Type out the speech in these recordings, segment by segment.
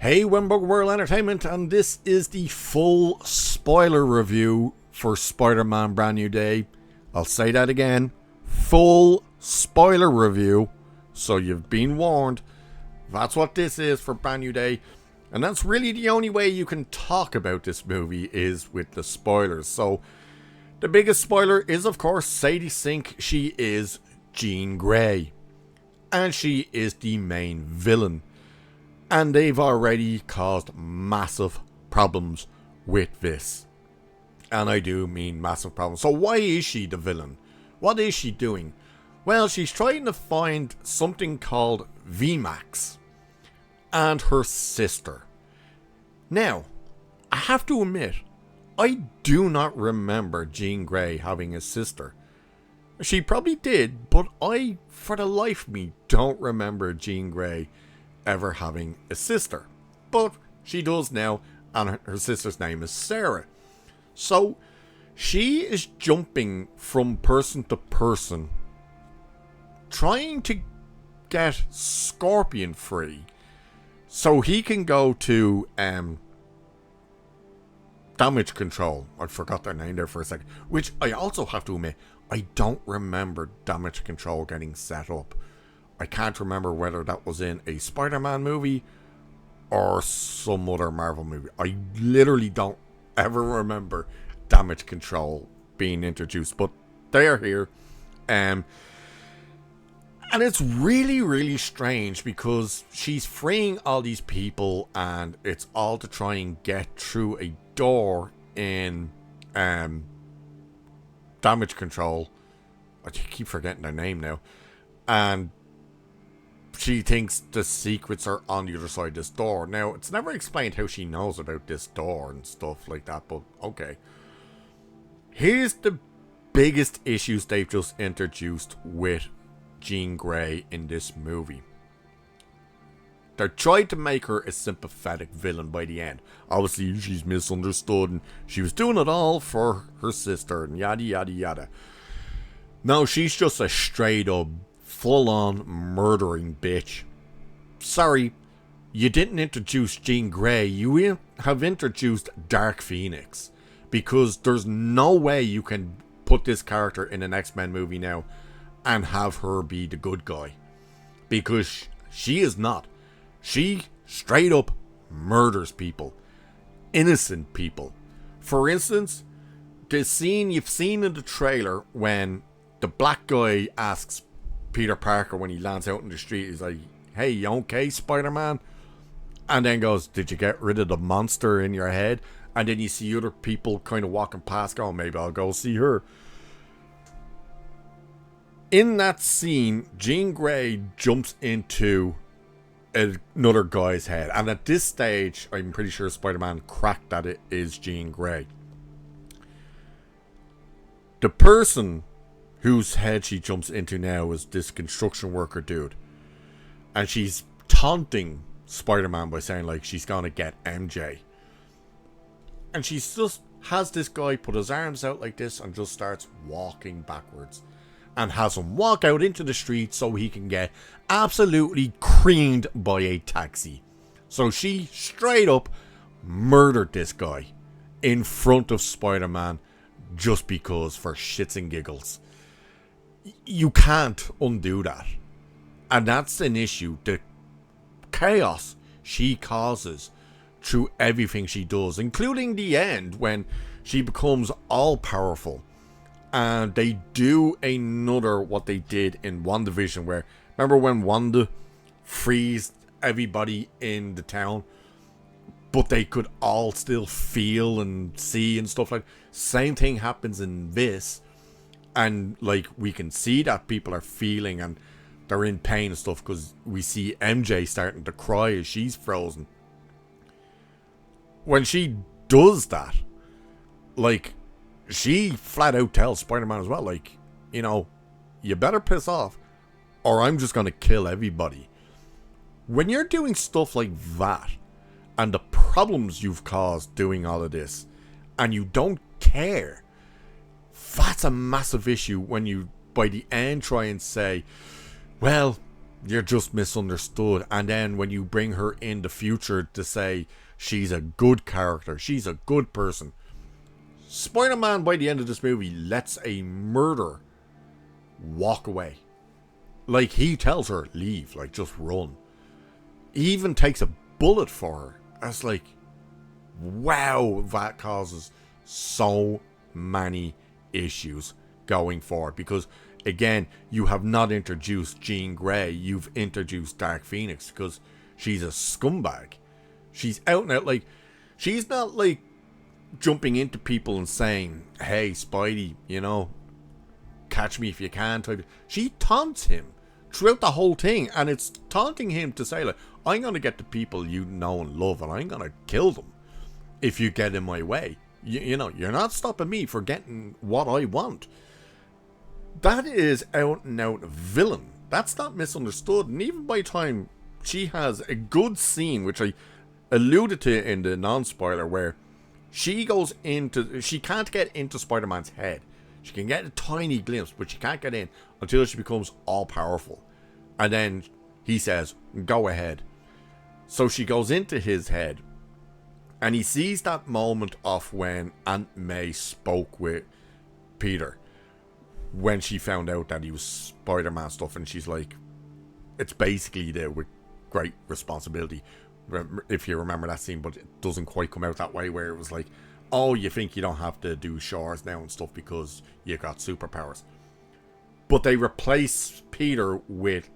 Hey, Wimberg World Entertainment, and this is the full spoiler review for Spider-Man Brand New Day. I'll say that again. Full spoiler review, so you've been warned. That's what this is for Brand New Day. And that's really the only way you can talk about this movie is with the spoilers. So, the biggest spoiler is, of course, Sadie Sink. She is Jean Grey. And she is the main villain. And they've already caused massive problems with this. And I do mean massive problems. So why is she the villain? What is she doing? Well, she's trying to find something called VMAX and her sister. Now, I have to admit, I do not remember Jean Grey having a sister. She probably did, but I, for the life of me, don't remember Jean Grey ever having a sister. But she does now, and her sister's name is Sarah. So, she is jumping from person to person, trying to get Scorpion free, so he can go to Damage Control. I forgot their name there for a second. Which I also have to admit, I don't remember Damage Control getting set up. I can't remember whether that was in a Spider-Man movie or some other Marvel movie. I literally don't ever remember Damage Control being introduced, but they are here. And it's really, really strange because she's freeing all these people and it's all to try and get through a door in Damage Control. I keep forgetting their name now. And she thinks the secrets are on the other side of this door. Now, it's never explained how she knows about this door and stuff like that, but okay. Here's the biggest issues they've just introduced with Jean Grey in this movie. They're trying to make her a sympathetic villain by the end. Obviously, she's misunderstood and she was doing it all for her sister and yada yada yada. No, she's just a straight up full-on murdering bitch. Sorry, you didn't introduce Jean Grey. You have introduced Dark Phoenix. Because there's no way you can put this character in an X-Men movie now and have her be the good guy. Because she is not. She straight up murders people. Innocent people. For instance, the scene you've seen in the trailer when the black guy asks Peter Parker when he lands out in the street, he's like, "Hey, you okay, Spider-Man?" And then goes, "Did you get rid of the monster in your head?" And then you see other people kind of walking past going, "Maybe I'll go see her." In that scene, Jean Grey jumps into another guy's head. And at this stage, I'm pretty sure Spider-Man cracked that it is Jean Grey. The person whose head she jumps into now is this construction worker dude. And she's taunting Spider-Man by saying like she's gonna get MJ. And she just has this guy put his arms out like this and just starts walking backwards. And has him walk out into the street so he can get absolutely creamed by a taxi. So she straight up murdered this guy in front of Spider-Man just because, for shits and giggles. You can't undo that. And that's an issue. The chaos she causes through everything she does, including the end when she becomes all powerful. And they do another what they did in WandaVision, where remember when Wanda frees everybody in the town, but they could all still feel and see and stuff like that. Same thing happens in this. And like we can see that people are feeling and they're in pain and stuff because we see MJ starting to cry as she's frozen. When she does that, like, she flat out tells Spider-Man as well, like, you know, you better piss off or I'm just going to kill everybody. When you're doing stuff like that and the problems you've caused doing all of this and you don't care, that's a massive issue when you, by the end, try and say, well, you're just misunderstood. And then when you bring her in the future to say she's a good character, she's a good person, Spider-Man by the end of this movie lets a murderer walk away. Like, he tells her, leave, like, just run. He even takes a bullet for her. That's like, wow, that causes so many issues going forward. Because, again, you have not introduced Jean Grey, you've introduced Dark Phoenix, because she's a scumbag. She's out and out, like, she's not, like, jumping into people and saying, hey, Spidey, you know, catch me if you can, type. She taunts him throughout the whole thing, and it's taunting him to say, like, I'm going to get the people you know and love, and I'm going to kill them if you get in my way. You know, you're not stopping me for getting what I want. That is out and out villain. That's not misunderstood. And even by the time she has a good scene, which I alluded to in the non-spoiler, where she goes into, she can't get into Spider-Man's head. She can get a tiny glimpse, but she can't get in until she becomes all-powerful. And then he says, go ahead. So she goes into his head, and he sees that moment of when Aunt May spoke with Peter, when she found out that he was Spider-Man stuff, and she's like, it's basically there with great responsibility, if you remember that scene, but it doesn't quite come out that way, where it was like, oh, you think you don't have to do chores now and stuff because you got superpowers. But they replace Peter with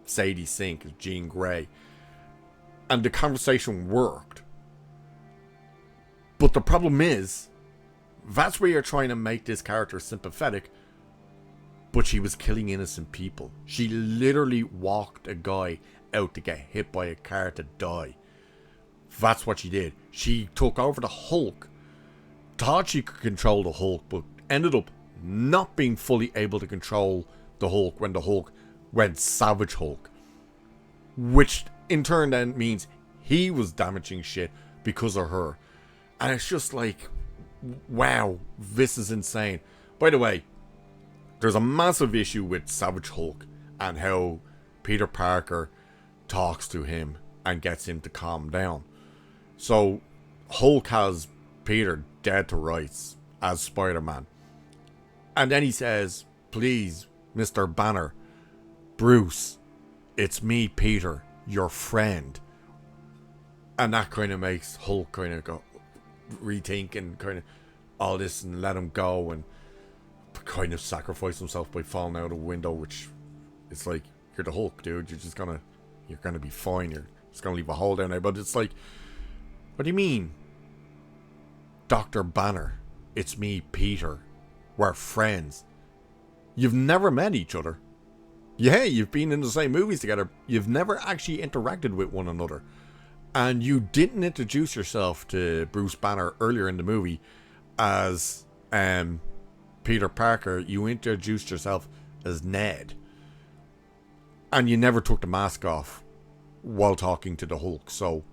Sadie Sink, Jean Grey, and the conversation worked. But the problem is, that's where you're trying to make this character sympathetic, but she was killing innocent people. She literally walked a guy out to get hit by a car to die. That's what she did. She took over the Hulk, thought she could control the Hulk, but ended up not being fully able to control the Hulk when the Hulk went Savage Hulk, which in turn then means he was damaging shit because of her. And it's just like, wow, this is insane. By the way, there's a massive issue with Savage Hulk and how Peter Parker talks to him and gets him to calm down. So Hulk has Peter dead to rights as Spider-Man. And then he says, please, Mr. Banner, Bruce, it's me, Peter, your friend. And that kind of makes Hulk kind of go rethink and kind of all this and let him go and kind of sacrifice himself by falling out of a window, which it's like, you're the Hulk, dude. You're gonna be fine. You're just gonna leave a hole down there. But it's like, what do you mean? Dr. Banner, it's me, Peter. We're friends. You've never met each other. Yeah, you've been in the same movies together. You've never actually interacted with one another. And you didn't introduce yourself to Bruce Banner earlier in the movie as Peter Parker. You introduced yourself as Ned. And you never took the mask off while talking to the Hulk. So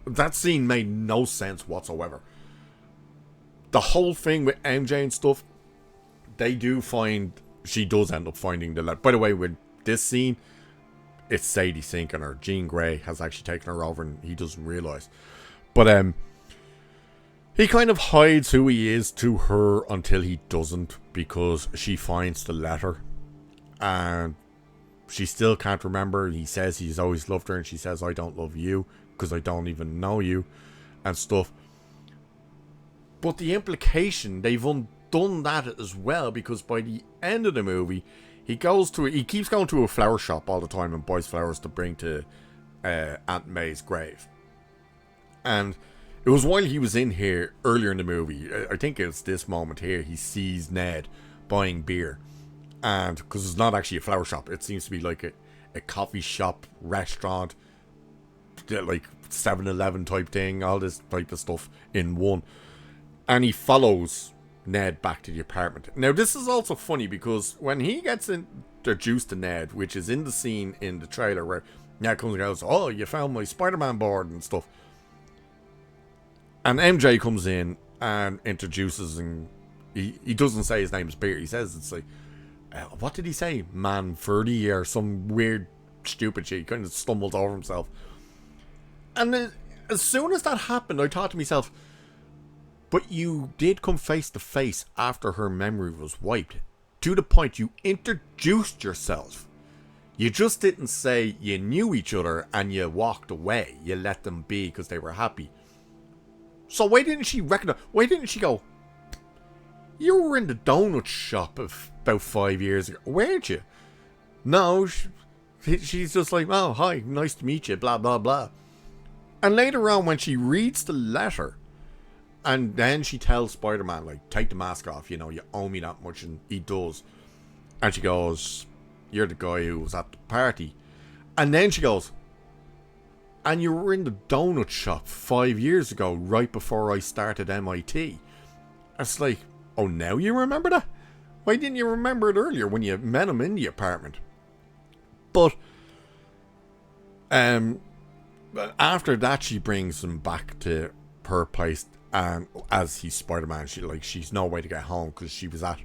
that scene made no sense whatsoever. The whole thing with MJ and stuff, she does end up finding the letter. By the way, with this scene, it's Sadie sinking her. Jean Grey has actually taken her over and he doesn't realise. But he kind of hides who he is to her until he doesn't, because she finds the letter and she still can't remember. He says he's always loved her and she says, I don't love you because I don't even know you and stuff. But the implication, they've undone that as well, because by the end of the movie, he keeps going to a flower shop all the time and buys flowers to bring to Aunt May's grave. And it was while he was in here earlier in the movie, I think it's this moment here, he sees Ned buying beer. And because it's not actually a flower shop, it seems to be like a coffee shop, restaurant, like 7-Eleven type thing, all this type of stuff in one. And he follows Ned back to the apartment. Now, this is also funny because when he gets introduced to Ned, which is in the scene in the trailer where Ned comes and goes, oh, you found my Spider-Man board and stuff. And MJ comes in and introduces, and he doesn't say his name is Peter. He says it's like, what did he say? Man 30 or some weird stupid shit. He kind of stumbles over himself. And as soon as that happened, I thought to myself, but you did come face to face after her memory was wiped. To the point you introduced yourself. You just didn't say you knew each other and you walked away. You let them be because they were happy. So why didn't she recognize? Why didn't she go, you were in the donut shop about 5 years ago, weren't you? No, she's just like, oh, hi, nice to meet you, blah, blah, blah. And later on, when she reads the letter, and then she tells Spider-Man, like, take the mask off, you owe me that much, and he does. And she goes, you're the guy who was at the party. And then she goes, and you were in the donut shop 5 years ago, right before I started MIT. It's like, oh, now you remember that? Why didn't you remember it earlier when you met him in the apartment? But after that, she brings him back to her place, and as he's Spider-Man, she's no way to get home because she was at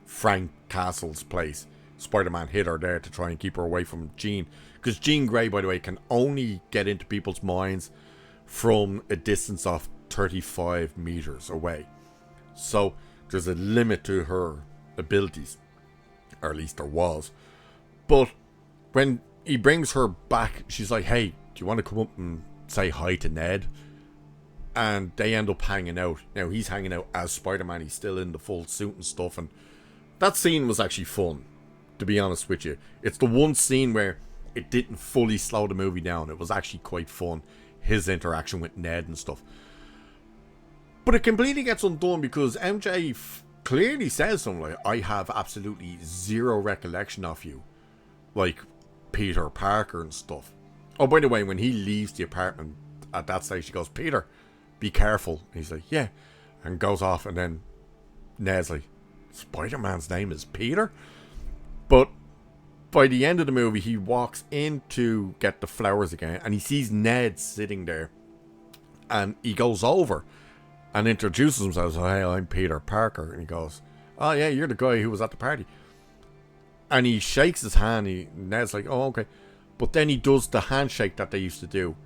Frank Castle's place. Spider-Man hid her there to try and keep her away from Jean, because Jean Grey, by the way, can only get into people's minds from a distance of 35 meters away. So there's a limit to her abilities, or at least there was. But when he brings her back, she's like, hey, do you want to come up and say hi to Ned? And they end up hanging out. Now, he's hanging out as Spider-Man. He's still in the full suit and stuff. And that scene was actually fun, to be honest with you. It's the one scene where it didn't fully slow the movie down. It was actually quite fun, his interaction with Ned and stuff. But it completely gets undone because MJ clearly says something like, I have absolutely zero recollection of you. Like Peter Parker and stuff. Oh, by the way, when he leaves the apartment at that stage, she goes, Peter, be careful. And he's like, yeah. And goes off, and then Ned's like, Spider-Man's name is Peter? But by the end of the movie, he walks in to get the flowers again, and he sees Ned sitting there. And he goes over and introduces himself. So, hey, I'm Peter Parker. And he goes, oh yeah, you're the guy who was at the party. And he shakes his hand. Ned's like, oh, okay. But then he does the handshake that they used to do.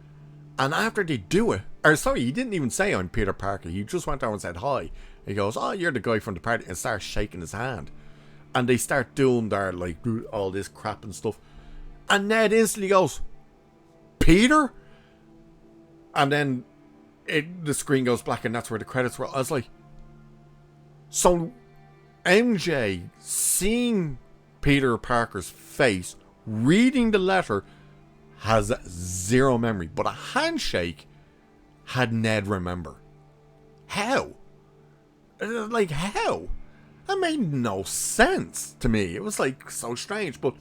And after they do it, or sorry, he didn't even say I'm Peter Parker. He just went over and said hi. He goes, oh, you're the guy from the party, and starts shaking his hand. And they start doing their, like, all this crap and stuff. And Ned instantly goes, Peter? And then the screen goes black, and that's where the credits were. I was like, so MJ seeing Peter Parker's face, reading the letter, has zero memory, but a handshake had Ned remember. How? Like, how? That made no sense to me. It was like so strange. But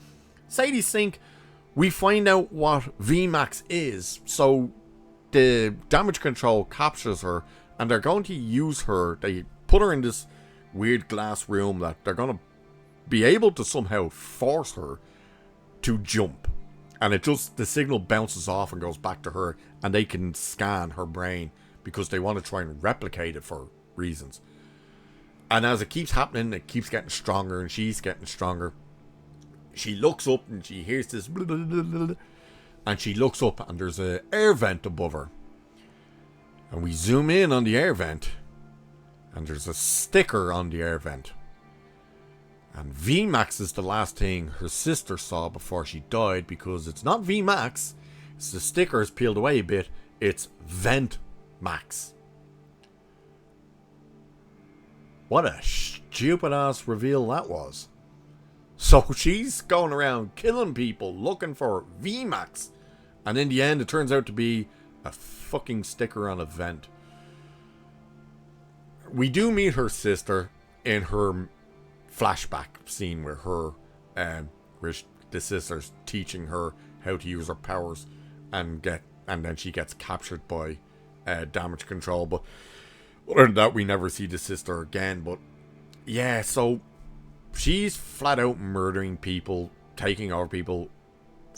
Sadie Sink, we find out what VMAX is. So the damage control captures her, and they're going to use her. They put her in this weird glass room that they're going to be able to somehow force her to jump. And the signal bounces off and goes back to her, and they can scan her brain because they want to try and replicate it for reasons. And as it keeps happening, it keeps getting stronger, and she's getting stronger. She looks up and she hears this blah, blah, blah, blah, and she looks up and there's an air vent above her. And we zoom in on the air vent, and there's a sticker on the air vent. And VMAX is the last thing her sister saw before she died, because it's not VMAX. It's the sticker is peeled away a bit. It's Vent Max. What a stupid ass reveal that was. So she's going around killing people looking for VMAX. And in the end, it turns out to be a fucking sticker on a vent. We do meet her sister in her flashback scene where the sister's teaching her how to use her powers, and then she gets captured by damage control. But other than that, we never see the sister again. But yeah, so she's flat out murdering people, taking over people,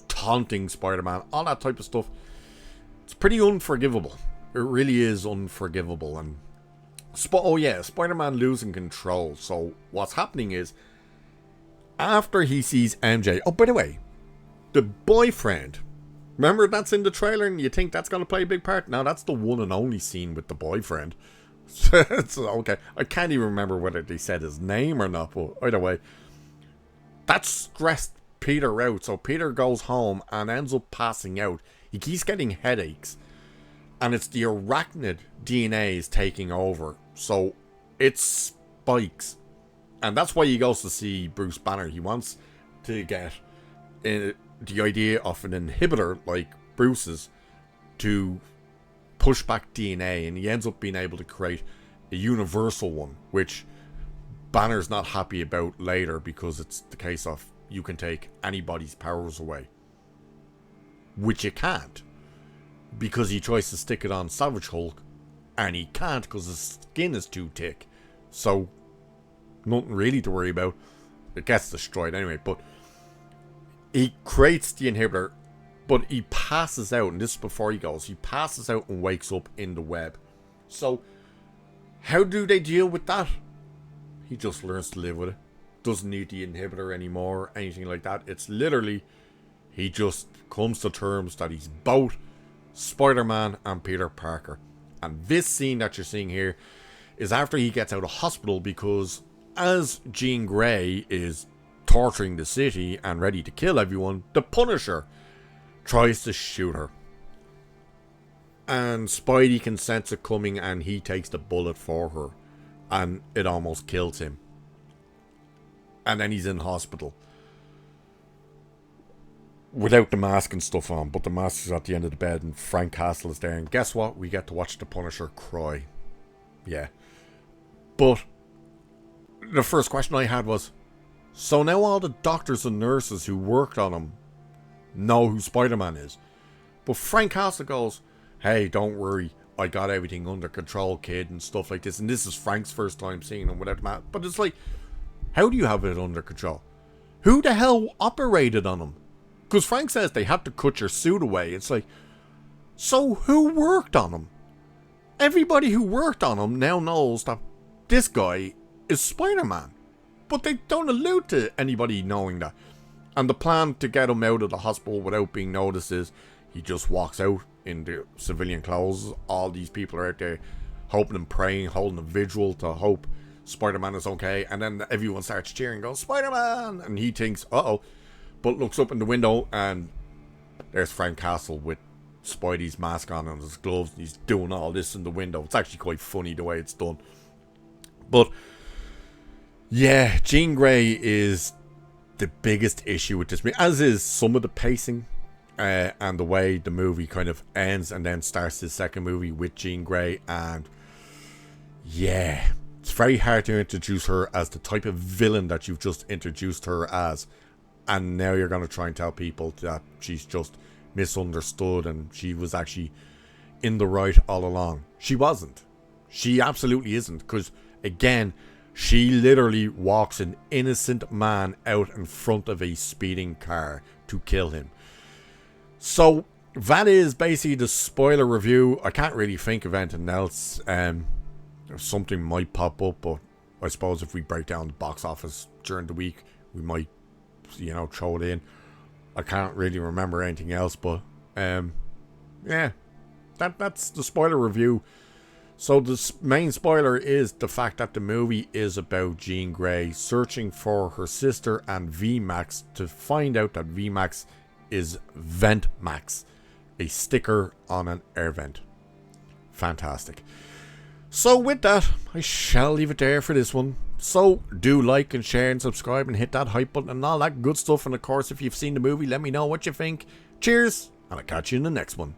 taunting Spider-Man, all that type of stuff. It's pretty unforgivable. It really is unforgivable. And Spider-Man losing control. So what's happening is, after he sees MJ... Oh, by the way, The boyfriend. Remember that's in the trailer and you think that's going to play a big part? No, that's the one and only scene with the boyfriend. It's okay. I can't even remember whether they said his name or not, but either way. That stressed Peter out. So Peter goes home and ends up passing out. He keeps getting headaches. And it's the arachnid DNA is taking over. So it spikes. And that's why he goes to see Bruce Banner. He wants to get the idea of an inhibitor like Bruce's to push back DNA. And he ends up being able to create a universal one, which Banner's not happy about later because it's the case of you can take anybody's powers away. Which you can't. Because he tries to stick it on Savage Hulk and he can't because his skin is too thick. So nothing really to worry about. It gets destroyed anyway, but he creates the inhibitor, but he passes out, and this is before he goes. He passes out and wakes up in the web. So how do they deal with that? He just learns to live with it. Doesn't need the inhibitor anymore, anything like that. It's literally, he just comes to terms that he's both Spider-Man and Peter Parker. And this scene that you're seeing here is after he gets out of hospital, because as Jean Grey is torturing the city and ready to kill everyone, the Punisher tries to shoot her. And Spidey can sense it coming and he takes the bullet for her. And it almost kills him. And then he's in hospital. Without the mask and stuff on, but the mask is at the end of the bed and Frank Castle is there. And guess what? We get to watch the Punisher cry. Yeah. But the first question I had was, so now all the doctors and nurses who worked on him know who Spider-Man is. But Frank Castle goes, hey, don't worry, I got everything under control, kid, and stuff like this. And this is Frank's first time seeing him without the mask. But it's like, how do you have it under control? Who the hell operated on him? Because Frank says they had to cut your suit away. It's like, so who worked on him? Everybody who worked on him now knows that this guy is Spider-Man. But they don't allude to anybody knowing that. And the plan to get him out of the hospital without being noticed is he just walks out in the civilian clothes. All these people are out there hoping and praying, holding a vigil to hope Spider-Man is okay. And then everyone starts cheering, goes, Spider-Man! And he thinks, uh-oh. But looks up in the window and there's Frank Castle with Spidey's mask on and his gloves. And he's doing all this in the window. It's actually quite funny the way it's done. But yeah, Jean Grey is the biggest issue with this movie, as is some of the pacing and the way the movie kind of ends and then starts the second movie with Jean Grey. And yeah, it's very hard to introduce her as the type of villain that you've just introduced her as. And now you're going to try and tell people that she's just misunderstood and she was actually in the right all along. She wasn't. She absolutely isn't. Because, again, she literally walks an innocent man out in front of a speeding car to kill him. So, that is basically the spoiler review. I can't really think of anything else. Something might pop up, but I suppose if we break down the box office during the week, we might, throw it in. I can't really remember anything else, but yeah, that's the spoiler review. So the main spoiler is the fact that the movie is about Jean Grey searching for her sister and VMAX to find out that VMAX is Vent Max, a sticker on an air vent. Fantastic. So with that, I shall leave it there for this one. So do like and share and subscribe and hit that hype button and all that good stuff. And of course, if you've seen the movie, let me know what you think. Cheers, and I'll catch you in the next one.